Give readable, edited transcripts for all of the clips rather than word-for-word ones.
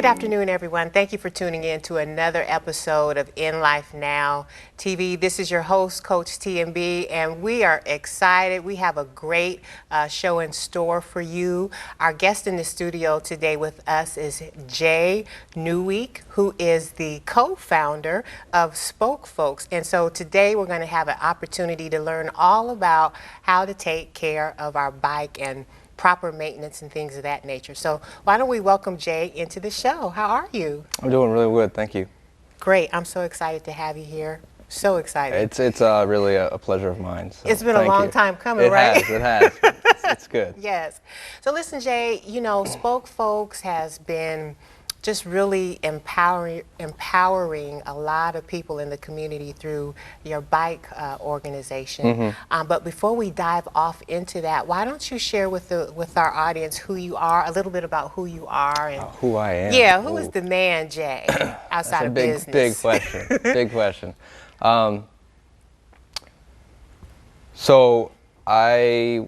afternoon, everyone. Thank you for tuning in to another episode of In Life Now TV. This is your host, Coach TMB, and we are excited. We have a great show in store for you. Our guest in the studio today with us is Jay Niewiek, who is the co-founder of Spoke Folks. And so today we're going to have an opportunity to learn all about how to take care of our bike and proper maintenance and things of that nature. So why don't we welcome Jay into the show? How are you? I'm doing really good, thank you. Great. I'm so excited to have you here. So excited. It's really a pleasure of mine. So it's been a long time coming, right? It has. It's good. Yes. So listen, Jay, you know, Spoke Folks has been just really empowering a lot of people in the community through your bike organization. But before we dive off into that, why don't you share with our audience who you are, a little bit about who you are and who I am. Yeah, who is the man, Jay, outside of business? Big question. Big question. So I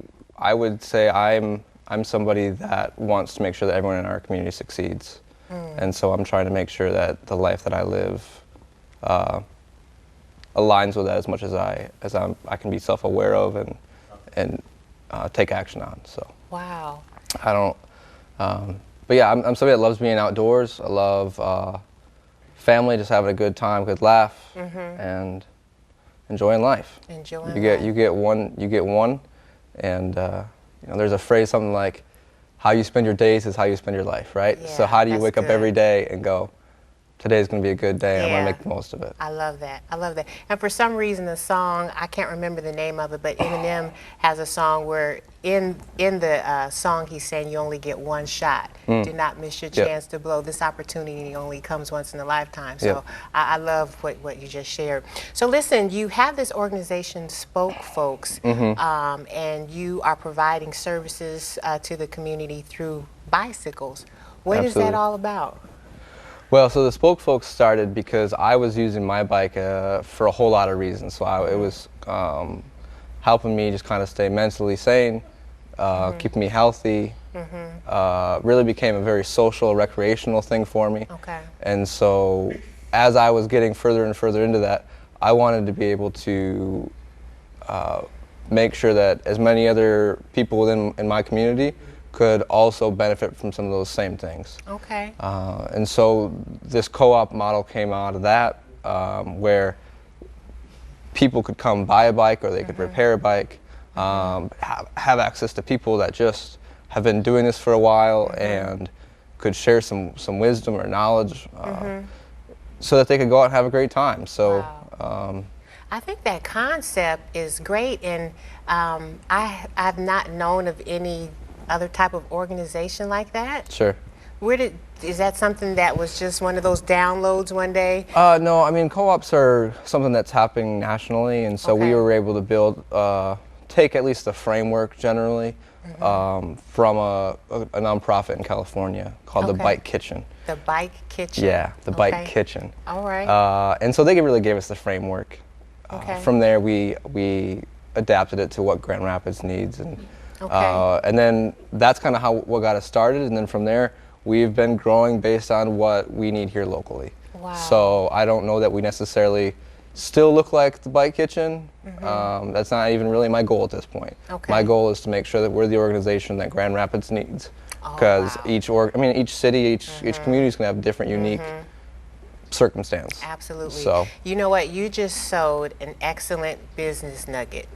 would say I'm somebody that wants to make sure that everyone in our community succeeds. And so I'm trying to make sure that the life that I live aligns with that as much as I can be self-aware of and take action on. So wow. I don't. But yeah, I'm somebody that loves being outdoors. I love family, just having a good time, good laugh, and enjoying life. You get one, and you know, there's a phrase something like, how you spend your days is how you spend your life, right? Yeah, so how do you wake good. up every day and go, today's going to be a good day, and I'm going to make the most of it. I love that. I love that. And for some reason, the song, I can't remember the name of it, but Eminem has a song where in the song he's saying you only get one shot. Do not miss your chance to blow. This opportunity only comes once in a lifetime. So I love what you just shared. So listen, you have this organization, Spoke Folks, and you are providing services to the community through bicycles. What is that all about? Well, so the Spoke Folks started because I was using my bike for a whole lot of reasons. So it was helping me just kind of stay mentally sane, keeping me healthy. Really became a very social, recreational thing for me. Okay. And so as I was getting further and further into that, I wanted to be able to make sure that as many other people in my community could also benefit from some of those same things. Okay. And so this co-op model came out of that, where people could come buy a bike or they could repair a bike, have access to people that just have been doing this for a while and could share some wisdom or knowledge so that they could go out and have a great time. So I think that concept is great, and I've not known of any other type of organization like that. Sure. Is that something that was just one of those downloads one day? No, I mean, co-ops are something that's happening nationally, and so we were able to build, take at least the framework generally from a nonprofit in California called the Bike Kitchen. The Bike Kitchen? Yeah, the Bike Kitchen. All right. And so they really gave us the framework. From there, we adapted it to what Grand Rapids needs, and then that's kind of what got us started, and then from there we've been growing based on what we need here locally. Wow. So I don't know that we necessarily still look like the Bike Kitchen. That's not even really my goal at this point. My goal is to make sure that we're the organization that Grand Rapids needs, because each city, each community is going to have different unique circumstance. Absolutely. So you know what, you just sowed an excellent business nugget.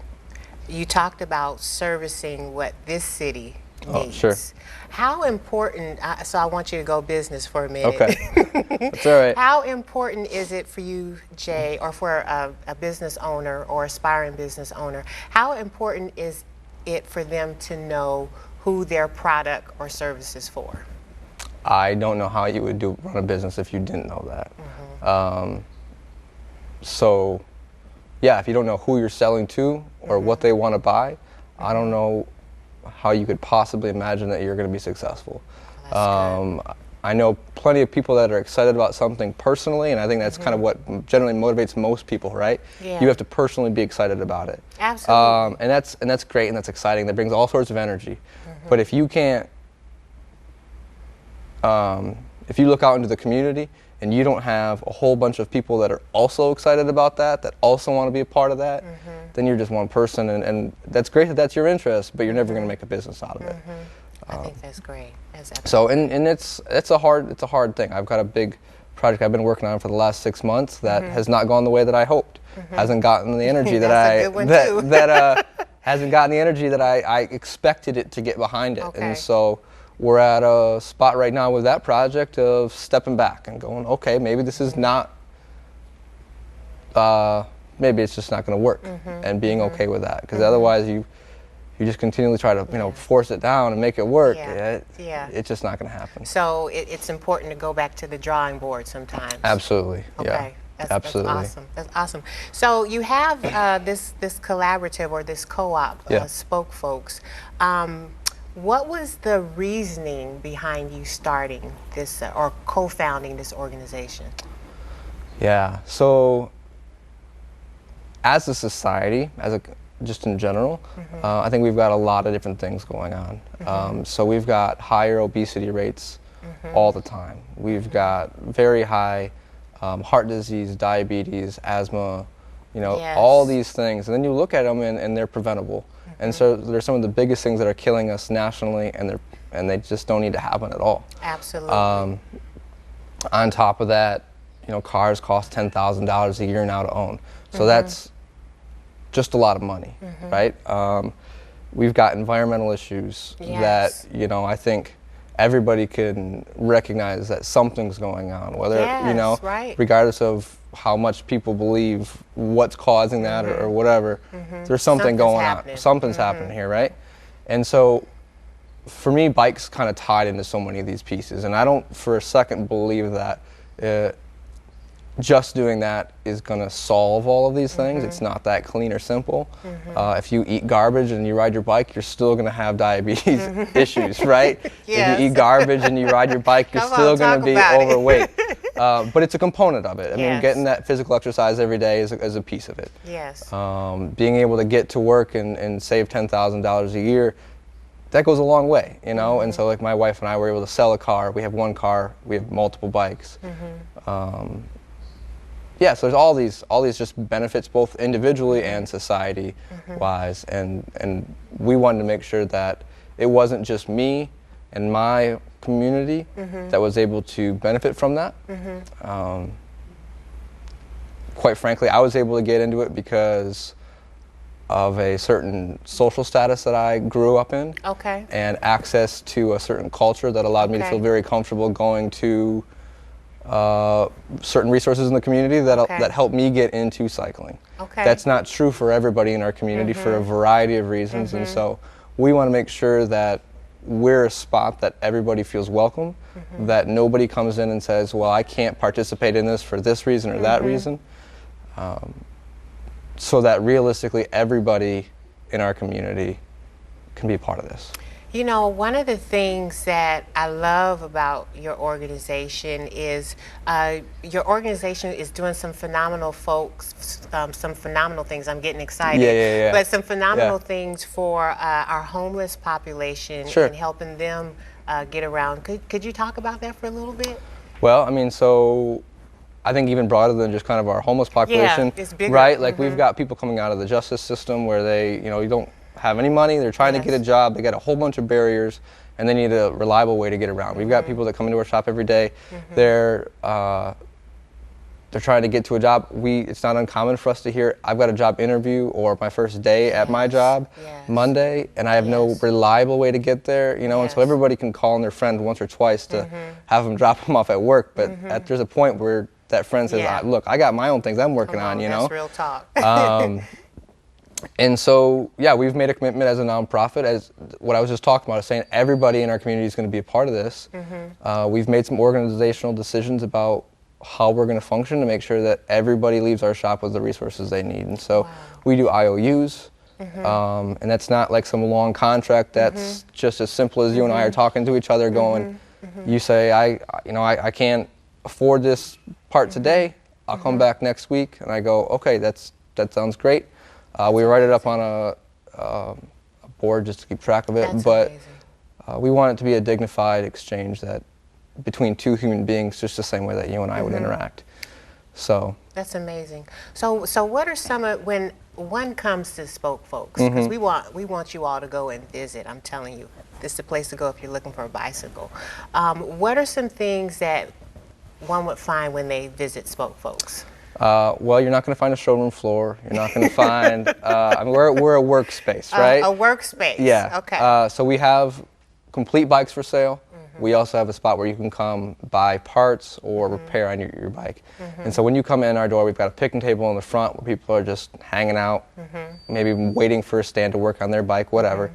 You talked about servicing what this city needs. Sure. How important, so I want you to go business for a minute. Okay. That's all right. How important is it for you, Jay, or for a business owner or aspiring business owner, how important is it for them to know who their product or service is for? I don't know how you would run a business if you didn't know that. So yeah, if you don't know who you're selling to or what they want to buy, I don't know how you could possibly imagine that you're going to be successful. I know plenty of people that are excited about something personally, and I think that's kind of what generally motivates most people, right? Yeah. You have to personally be excited about it. Absolutely. And that's great, and that's exciting. That brings all sorts of energy. But if you can't if you look out into the community and you don't have a whole bunch of people that are also excited about that also want to be a part of that, then you're just one person, and that's great that that's your interest, but you're never going to make a business out of it. I think that's great. That's so, and it's a hard thing. I've got a big project I've been working on for the last 6 months that has not gone the way that I hoped. Hasn't gotten the energy hasn't gotten the energy that I expected it to get behind it. And so we're at a spot right now with that project of stepping back and going, okay, maybe this is not, maybe it's just not going to work, and being okay with that, because otherwise you just continually try to force it down and make it work. It's just not going to happen. So it's important to go back to the drawing board sometimes. Absolutely. Okay. Yeah. Absolutely. That's awesome. That's awesome. So you have this collaborative or this co-op, Spoke Folks. What was the reasoning behind you starting this or co-founding this organization? Yeah. So as a society, just in general, I think we've got a lot of different things going on. So we've got higher obesity rates all the time. We've got very high heart disease, diabetes, asthma, all these things. And then you look at them and they're preventable. And so they're some of the biggest things that are killing us nationally, and they just don't need to happen at all. Absolutely. On top of that, cars cost $10,000 a year now to own. So that's just a lot of money, right? We've got environmental issues that, I think everybody can recognize that something's going on, whether, regardless of how much people believe what's causing that or whatever, there's something going on. Something's happening here, right? And so for me, bike's kind of tied into so many of these pieces, and I don't for a second believe that just doing that is going to solve all of these things. It's not that clean or simple. If you eat garbage and you ride your bike, you're still going to have diabetes issues, right? If you eat garbage and you ride your bike, you're still going to be overweight. But it's a component of it. I mean, getting that physical exercise every day is a piece of it. Yes. Being able to get to work and save $10,000 a year, that goes a long way, And so, like, my wife and I were able to sell a car. We have one car. We have multiple bikes. So there's all these just benefits, both individually and society-wise, and we wanted to make sure that it wasn't just me and my community that was able to benefit from that. Quite frankly, I was able to get into it because of a certain social status that I grew up in, and access to a certain culture that allowed me to feel very comfortable going to certain resources in the community that helped me get into cycling. That's not true for everybody in our community for a variety of reasons, and so we want to make sure that we're a spot that everybody feels welcome, that nobody comes in and says, well, I can't participate in this for this reason or that reason, so that realistically everybody in our community can be a part of this. One of the things that I love about your organization is doing some phenomenal some phenomenal things. I'm getting excited. But some phenomenal things for our homeless population and helping them get around. Could you talk about that for a little bit? Well, I mean, so I think even broader than just kind of our homeless population, it's bigger. Right? Like we've got people coming out of the justice system where they, you don't have any money, they're trying to get a job, they got a whole bunch of barriers, and they need a reliable way to get around. We've got people that come into our shop every day, they're trying to get to a job. It's not uncommon for us to hear, I've got a job interview or my first day at my job Monday, and I have no reliable way to get there, and so everybody can call on their friend once or twice to have them drop them off at work, but there's a point where that friend says, look, I got my own things I'm working on, That's real talk. And so, we've made a commitment as a nonprofit, as what I was just talking about, saying everybody in our community is going to be a part of this. We've made some organizational decisions about how we're going to function to make sure that everybody leaves our shop with the resources they need. And so we do IOUs, and that's not like some long contract. That's just as simple as you and I are talking to each other going, you say, I can't afford this part today. I'll come back next week. And I go, okay, that sounds great. We write it up on a board just to keep track of it, but we want it to be a dignified exchange that between two human beings just the same way that you and I would interact. So that's amazing. So what are some of, when one comes to Spoke Folks, because we want you all to go and visit. I'm telling you, this is the place to go if you're looking for a bicycle. What are some things that one would find when they visit Spoke Folks? Well, you're not going to find a showroom floor. You're not going to find. I mean, we're a workspace, right? A workspace. Yeah. Okay. So we have complete bikes for sale. We also have a spot where you can come buy parts or repair on your bike. And so when you come in our door, we've got a picnic table in the front where people are just hanging out, maybe waiting for a stand to work on their bike, whatever.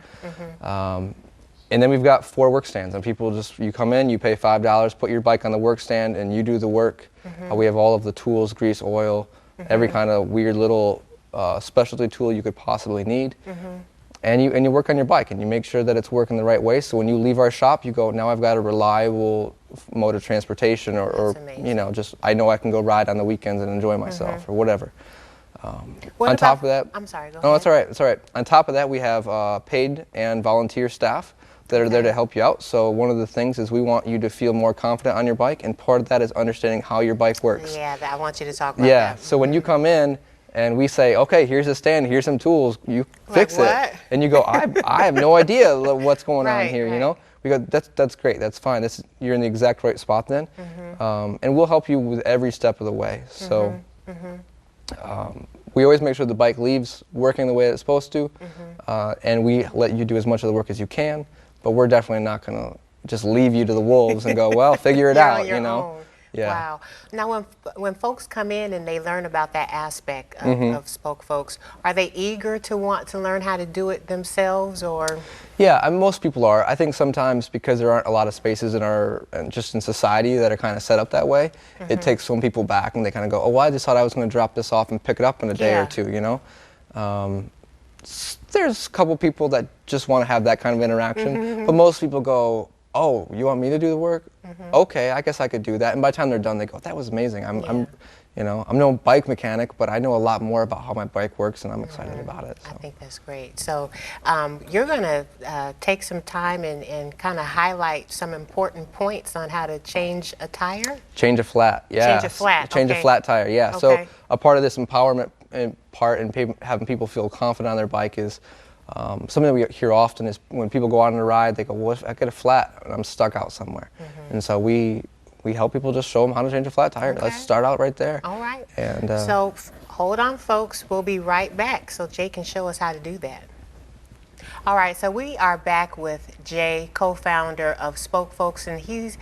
And then we've got 4 work stands, and people just, you come in, you pay $5, put your bike on the work stand, and you do the work. We have all of the tools, grease, oil, every kind of weird little specialty tool you could possibly need. And you work on your bike, and you make sure that it's working the right way. So when you leave our shop, you go, now I've got a reliable mode of transportation, or you know, just I know I can go ride on the weekends and enjoy myself, or whatever. On top of that, I'm sorry, go ahead. No, it's all right. It's all right. On top of that, we have paid and volunteer staff that are there to help you out. So one of the things is we want you to feel more confident on your bike, and part of that is understanding how your bike works. Yeah, I want you to talk about that. Yeah. So when you come in and we say, okay, here's a stand, here's some tools, you fix it, and you go, I have no idea what's going on here. You know, we go, that's great, that's fine. You're in the exact right spot then, and we'll help you with every step of the way. So. We always make sure the bike leaves working the way it's supposed to, and we let you do as much of the work as you can, but we're definitely not going to just leave you to the wolves and go, well, figure it out, you know? Own. Yeah. Wow. Now, when folks come in and they learn about that aspect of Spoke Folks, are they eager to want to learn how to do it themselves, or? Yeah, most people are. I think sometimes because there aren't a lot of spaces just in society that are kind of set up that way, it takes some people back and they kind of go, oh, well, I just thought I was going to drop this off and pick it up in a day or two, you know? There's a couple people that just want to have that kind of interaction, but most people go, oh, you want me to do the work? Okay, I guess I could do that. And by the time they're done, they go, that was amazing. I'm no bike mechanic, but I know a lot more about how my bike works, and I'm excited about it. So. I think that's great. So you're going to take some time and kind of highlight some important points on how to change a tire? Change a flat, yeah. Change a flat, Change a flat tire, yeah. Okay. So a part of this empowerment part and having people feel confident on their bike is something that we hear often is when people go out on a ride, they go, well, if I get a flat and I'm stuck out somewhere. And so we help people just show them how to change a flat tire. Okay. Let's start out right there. All right. And so hold on, folks. We'll be right back so Jay can show us how to do that. All right, so we are back with Jay, co-founder of Spoke Folks, and he's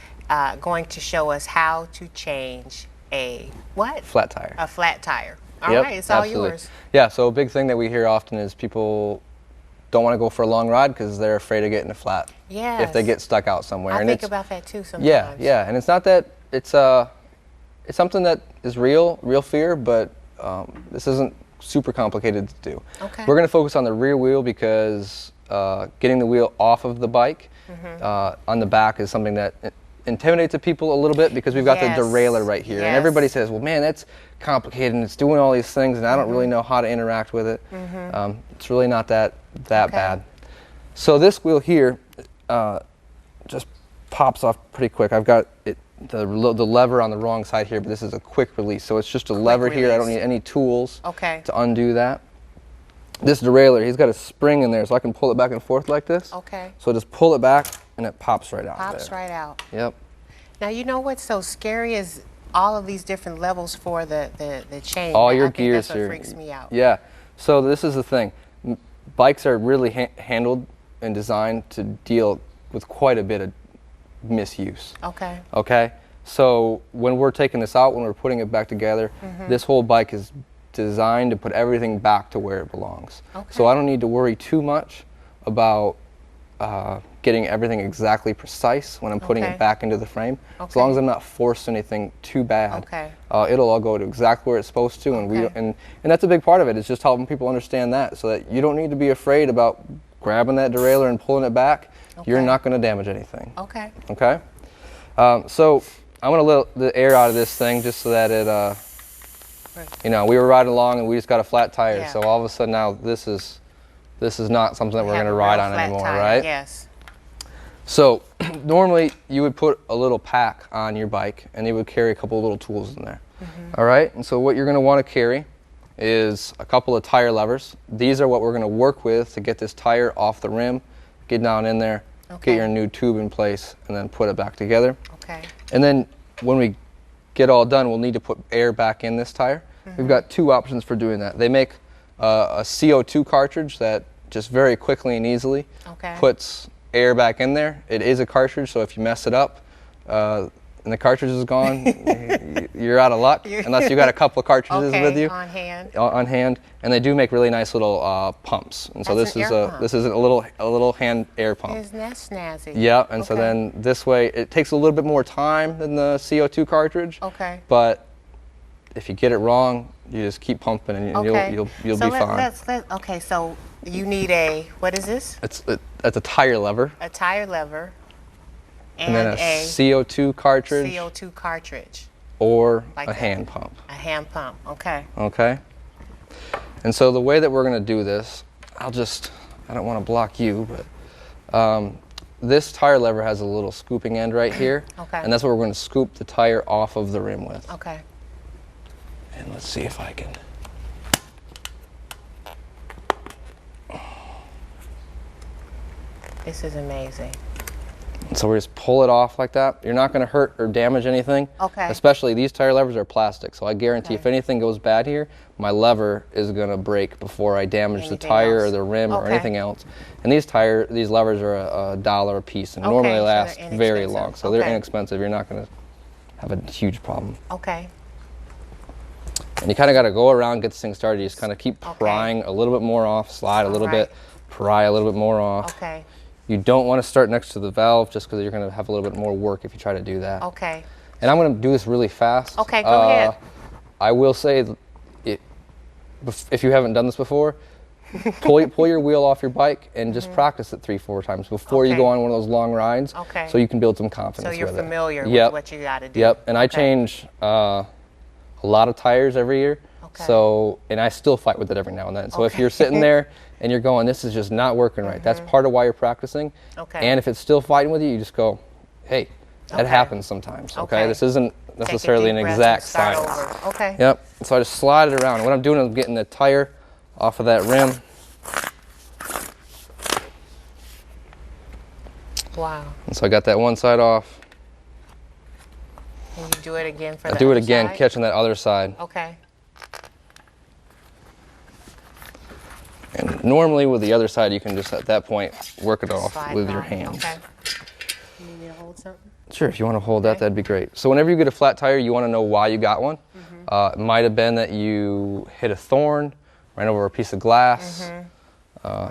going to show us how to change a what? Flat tire. A flat tire. All right, it's all yours. Yeah, so a big thing that we hear often is people don't want to go for a long ride because they're afraid of getting a flat. Yes. If they get stuck out somewhere. I think about that too sometimes. Yeah, and it's not that, it's something that is real fear, but this isn't super complicated to do. Okay. We're going to focus on the rear wheel because getting the wheel off of the bike on the back is something that intimidates people a little bit because we've got the derailleur right here. And everybody says, well, man, that's complicated and it's doing all these things and I don't really know how to interact with it. It's really not that bad. So this wheel here just pops off pretty quick. I've got the lever on the wrong side here, but this is a quick release. So it's just a lever here. I don't need any tools to undo that. This derailleur, he's got a spring in there, so I can pull it back and forth like this. Okay. So just pull it back, and it pops right out. Pops right out. Yep. Now, you know what's so scary is all of these different levels for the chain. All your I think gears that's here. what freaks me out. Yeah. So this is the thing. Bikes are really handled and designed to deal with quite a bit of misuse. Okay. Okay. So when we're taking this out, when we're putting it back together, this whole bike is designed to put everything back to where it belongs. Okay. So I don't need to worry too much about getting everything exactly precise when I'm putting it back into the frame. As long as I'm not forced anything too bad, it'll all go to exactly where it's supposed to. And that's a big part of it. It's just helping people understand that, so that you don't need to be afraid about grabbing that derailleur and pulling it back. You're not going to damage anything. Okay. Okay. So I'm going to let the air out of this thing just so that it, you know, we were riding along and we just got a flat tire. So all of a sudden now this is not something that we're going to ride on anymore, right? Yes. So normally you would put a little pack on your bike and you would carry a couple of little tools in there. All right, and so what you're going to want to carry is a couple of tire levers. These are what we're going to work with to get this tire off the rim, get down in there, get your new tube in place, and then put it back together. Okay. And then when we get all done, we'll need to put air back in this tire. We've got two options for doing that. They make a CO2 cartridge that just very quickly and easily puts air back in there. It is a cartridge, so if you mess it up and the cartridge is gone, you're out of luck, unless you got a couple of cartridges with you on hand. On hand, and they do make really nice little pumps. And so this is a little hand air pump. Isn't that snazzy? Yeah, and so then this way it takes a little bit more time than the CO2 cartridge. Okay. But if you get it wrong, you just keep pumping and you'll be fine. Okay, so you need a, what is this? That's a tire lever. A tire lever. And then a CO2 cartridge. CO2 cartridge. Or like a hand pump. A hand pump, okay. Okay. And so the way that we're going to do this, I don't want to block you, but this tire lever has a little scooping end right here. Okay. And that's what we're going to scoop the tire off of the rim with. Okay. And let's see if I can. This is amazing. So we just pull it off like that. You're not going to hurt or damage anything. Okay. Especially these tire levers are plastic, so I guarantee if anything goes bad here, my lever is going to break before I damage the tire or the rim or anything else. And these levers are $1 a piece and normally last very long. So they're inexpensive. You're not going to have a huge problem. Okay. And you kind of got to go around, get this thing started. You just kind of keep prying a little bit more off, slide a little bit, pry a little bit more off. Okay. You don't want to start next to the valve just because you're going to have a little bit more work if you try to do that. Okay. And I'm going to do this really fast. Okay, go ahead. I will say, if you haven't done this before, pull your wheel off your bike and just practice it 3-4 times before you go on one of those long rides, so you can build some confidence with it. So you're familiar with what you got to do. Yep, and I change a lot of tires every year, and I still fight with it every now and then. So if you're sitting there and you're going, this is just not working right, that's part of why you're practicing. And if it's still fighting with you, you just go, hey, that happens sometimes, This isn't necessarily an exact science. Okay. Yep, so I just slide it around. What I'm doing is I'm getting the tire off of that rim. Wow. And so I got that one side off. And you do it again for the I do it again, catching that other side. Okay. And normally with the other side, you can just at that point work it off with your hands. Okay. You need me to hold something? Sure, if you want to hold that, that'd be great. So whenever you get a flat tire, you want to know why you got one. It might have been that you hit a thorn, ran over a piece of glass.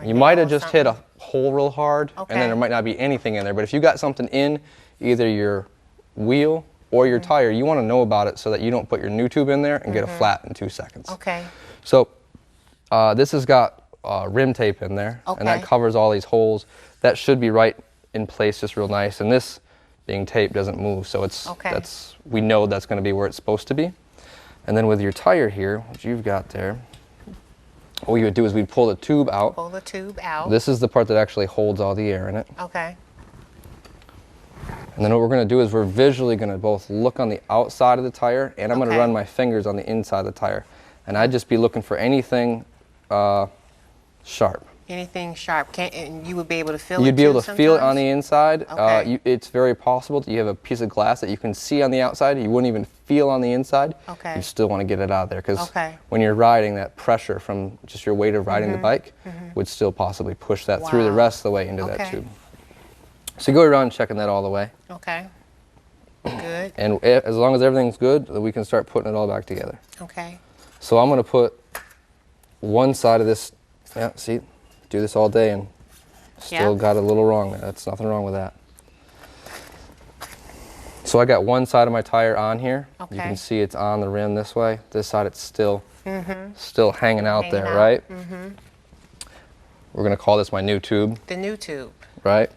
You might have just hit a hole real hard, and then there might not be anything in there. But if you got something in either your wheel or your tire, you want to know about it so that you don't put your new tube in there and get a flat in 2 seconds. Okay. So this has got rim tape in there, and that covers all these holes. That should be right in place, just real nice. And this being taped doesn't move, so we know that's going to be where it's supposed to be. And then with your tire here, which you've got there, what you would do is we'd pull the tube out. Pull the tube out. This is the part that actually holds all the air in it. Okay. And then what we're going to do is we're visually going to both look on the outside of the tire, and I'm going to run my fingers on the inside of the tire. And I'd just be looking for anything sharp. Anything sharp, and you would be able to feel it. You'd be able to feel it on the inside. Okay. It's very possible that you have a piece of glass that you can see on the outside, you wouldn't even feel on the inside. Okay. You still want to get it out of there because when you're riding, that pressure from just your weight of riding the bike would still possibly push that through the rest of the way into that tube. So go around checking that all the way. Okay. Good. And as long as everything's good, we can start putting it all back together. Okay. So I'm going to put one side of this, see, do this all day and still got a little wrong there. That's nothing wrong with that. So I got one side of my tire on here. You can see it's on the rim this way. This side it's still hanging out there, right? We're going to call this my new tube. The new tube. Right?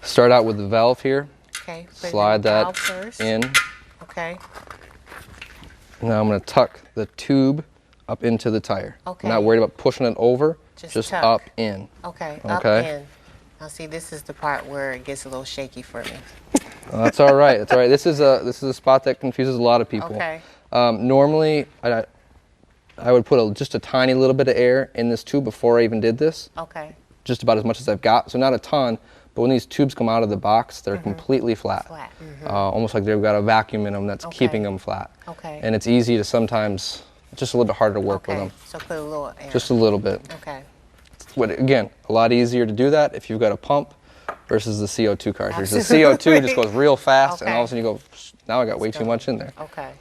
Start out with the valve here. Okay. Slide that in. Okay. Now I'm going to tuck the tube up into the tire. Okay. I'm not worried about pushing it over, just tuck. up in. Okay. Up in. Now see, this is the part where it gets a little shaky for me. Well, that's all right. That's all right. This is a spot that confuses a lot of people. Okay. Normally, I would put just a tiny little bit of air in this tube before I even did this. Okay. Just about as much as I've got, so not a ton. But when these tubes come out of the box, they're completely flat. Almost like they've got a vacuum in them that's keeping them flat. Okay. And it's easy to sometimes, just a little bit harder to work with them. So put a little air. Just a little bit. Okay. But again, a lot easier to do that if you've got a pump versus the CO2 cartridge. Absolutely. The CO2 just goes real fast, and all of a sudden you go, now I got way too much in there. Okay.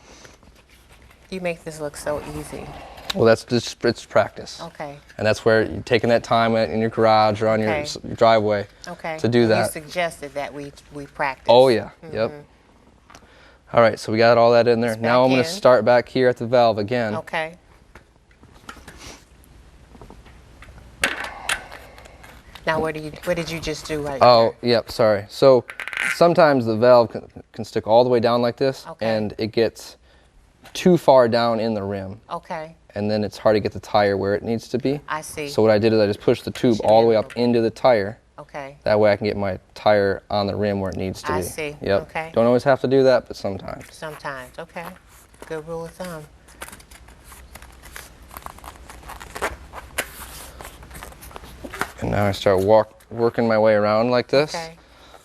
You make this look so easy. Well, that's just, it's practice. Okay. And that's where you're taking that time in your garage or on your driveway to do that. You suggested that we practice. Oh yeah, yep. All right, so we got all that in there. Now I'm going to start back here at the valve again. Okay. Now what did you just do right Oh, yep, sorry. So sometimes the valve can stick all the way down like this, and it gets too far down in the rim. Okay. And then it's hard to get the tire where it needs to be. I see. So what I did is I just pushed the tube all the way up into the tire. Okay. That way I can get my tire on the rim where it needs to be. I see. Yep. Okay. Don't always have to do that, but sometimes. Sometimes. Okay. Good rule of thumb. And now I start working my way around like this. Okay.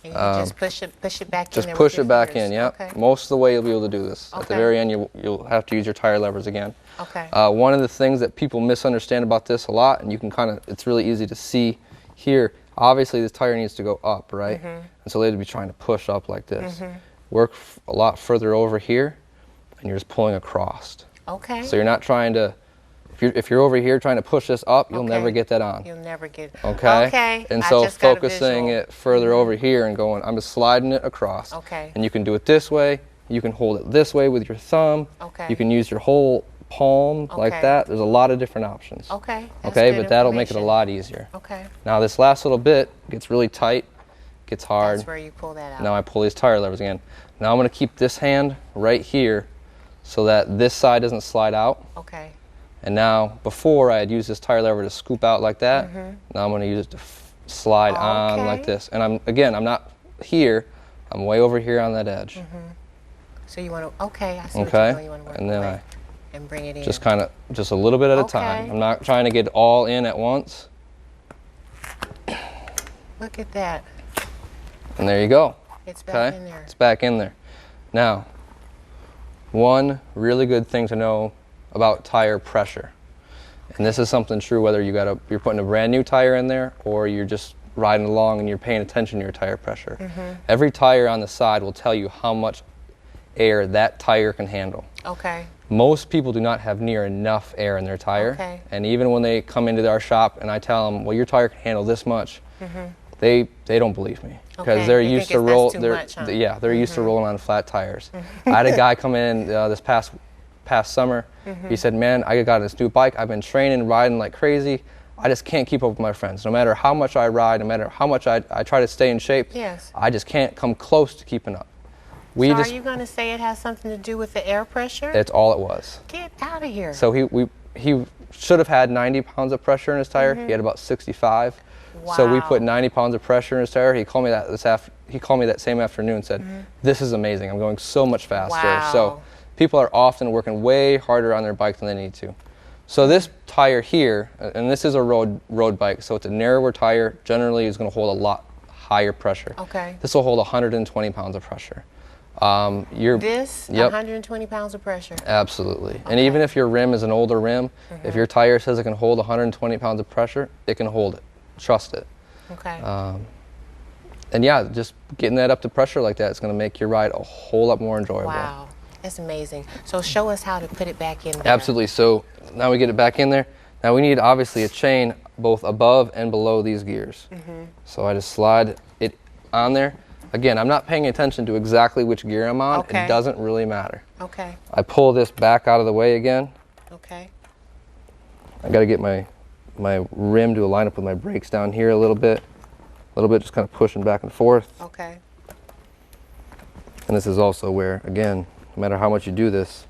And you just push it back in there. Just push with it back fingers. in, yep. Okay. Most of the way you'll be able to do this. At the Okay. very end, you'll have to use your tire levers again. Okay. One of the things that people misunderstand about this a lot, and you can it's really easy to see here, obviously this tire needs to go up, right? And so they'd be trying to push up like this. Work a lot further over here, and you're just pulling across. Okay. So you're not trying to, if you're over here trying to push this up, you'll never get that on. You'll never get it. Okay? Okay. And I so just got a focusing visual. it further over here and going, I'm just sliding it across. Okay. And you can do it this way. You can hold it this way with your thumb. Okay. You can use your whole palm like Okay. that. There's a lot of different options. Okay. That's Okay, good but that'll make it a information. lot easier. Okay. Now this last little bit gets really tight, gets hard. That's where you pull that out. Now I pull these tire levers again. Now I'm going to keep this hand right here so that this side doesn't slide out. Okay. And now, before I had used this tire lever to scoop out like that, now I'm going to use it to slide on like this. And I'm not here, I'm way over here on that edge. So you want to, I see what you're doing. You want to work and then away and bring it in. just a little bit at a time. I'm not trying to get it all in at once. Look at that. And there you go. It's back in there. It's back in there. Now, one really good thing to know about tire pressure, and this is something true whether you're putting a brand new tire in there or you're just riding along and you're paying attention to your tire pressure. Every tire on the side will tell you how much air that tire can handle. Okay. Most people do not have near enough air in their tire, and even when they come into our shop and I tell them, well, your tire can handle this much, they don't believe me because they're used to they're used to rolling on flat tires. I had a guy come in this past summer. He said, man, I got this new bike. I've been training, riding like crazy. I just can't keep up with my friends. No matter how much I ride, no matter how much I try to stay in shape, I just can't come close to keeping up. So are you going to say it has something to do with the air pressure? It's all it was. Get out of here. So he should have had 90 pounds of pressure in his tire. He had about 65. Wow. So we put 90 pounds of pressure in his tire. He called me that same afternoon and said, this is amazing. I'm going so much faster. Wow. So people are often working way harder on their bike than they need to. So this tire here, and this is a road bike, so it's a narrower tire, generally is going to hold a lot higher pressure. Okay. This will hold 120 pounds of pressure. 120 pounds of pressure. Absolutely. And even if your rim is an older rim, if your tire says it can hold 120 pounds of pressure, it can hold it. Trust it. Okay. And yeah, just getting that up to pressure like that is going to make your ride a whole lot more enjoyable. Wow. That's amazing. So show us how to put it back in there. Absolutely. So now we get it back in there. Now we need obviously a chain both above and below these gears. So I just slide it on there. Again, I'm not paying attention to exactly which gear I'm on. Okay. It doesn't really matter. Okay. I pull this back out of the way again. Okay. I got to get my rim to line up with my brakes down here a little bit, just kind of pushing back and forth. Okay. And this is also where, again, no matter how much you do this,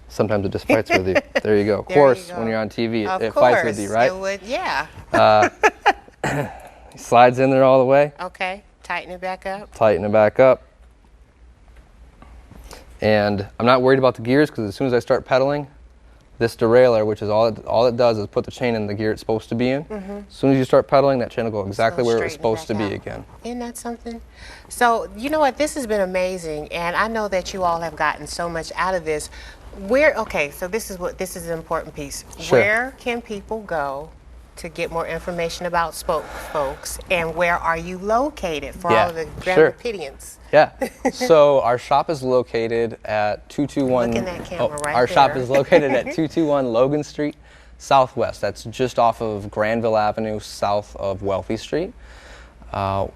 sometimes it just fights with you. There you go. Of course, when you're on TV, it fights with you, right? It would, yeah. He slides in there all the way. Okay, tighten it back up. Tighten it back up. And I'm not worried about the gears because as soon as I start pedaling, this derailleur, which is all it does is put the chain in the gear it's supposed to be in. As soon as you start pedaling, that chain will go exactly where it was supposed to be again. Isn't that something? So, you know what, this has been amazing, and I know that you all have gotten so much out of this. Okay, so this is an important piece. Sure. Where can people go to get more information about Spoke Folks, and where are you located for all of the Grand Rapidians? Yeah, so our shop is located at 221. Look in that camera right Our there. shop is located at 221 Logan Street Southwest. That's just off of Granville Avenue, south of Wealthy Street.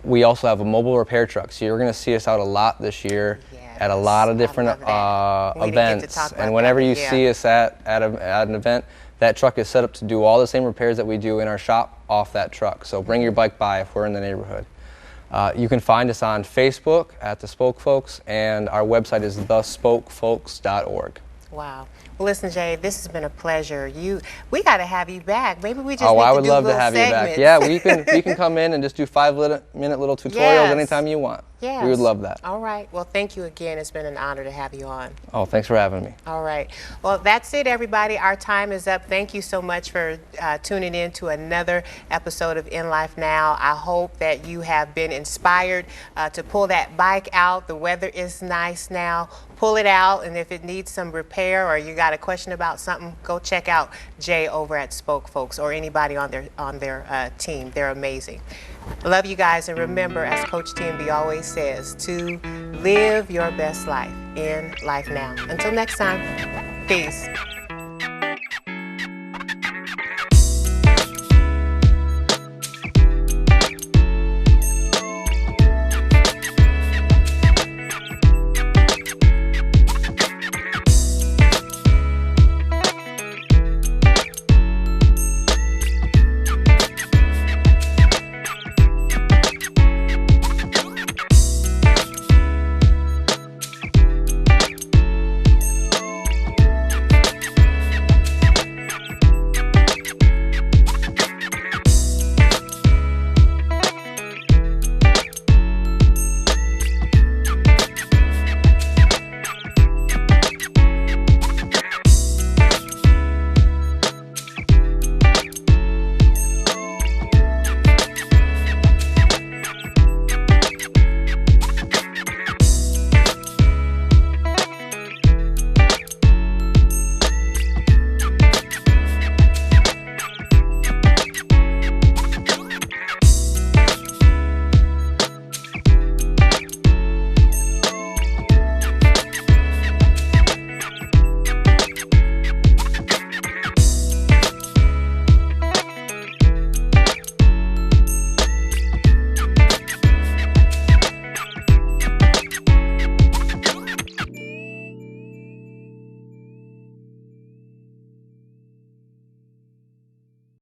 We also have a mobile repair truck, so you're going to see us out a lot this year at a lot of different events. And whenever you see us at an event, that truck is set up to do all the same repairs that we do in our shop off that truck. So bring your bike by if we're in the neighborhood. You can find us on Facebook at The Spoke Folks, and our website is thespokefolks.org. Wow. Well, listen, Jay, this has been a pleasure. We got to have you back. Maybe we just I need would to do love to little have segments. you back. Yeah, we can come in and just do 5-minute little tutorials anytime you want. Yes. We would love that. All right. Well, thank you again. It's been an honor to have you on. Oh, thanks for having me. All right. Well, that's it, everybody. Our time is up. Thank you so much for tuning in to another episode of In Life Now. I hope that you have been inspired to pull that bike out. The weather is nice now. Pull it out, and if it needs some repair or you got a question about something, go check out Jay over at Spoke Folks or anybody on their team. They're amazing. I love you guys, and remember, as Coach TMB always says, to live your best life in life now. Until next time, peace.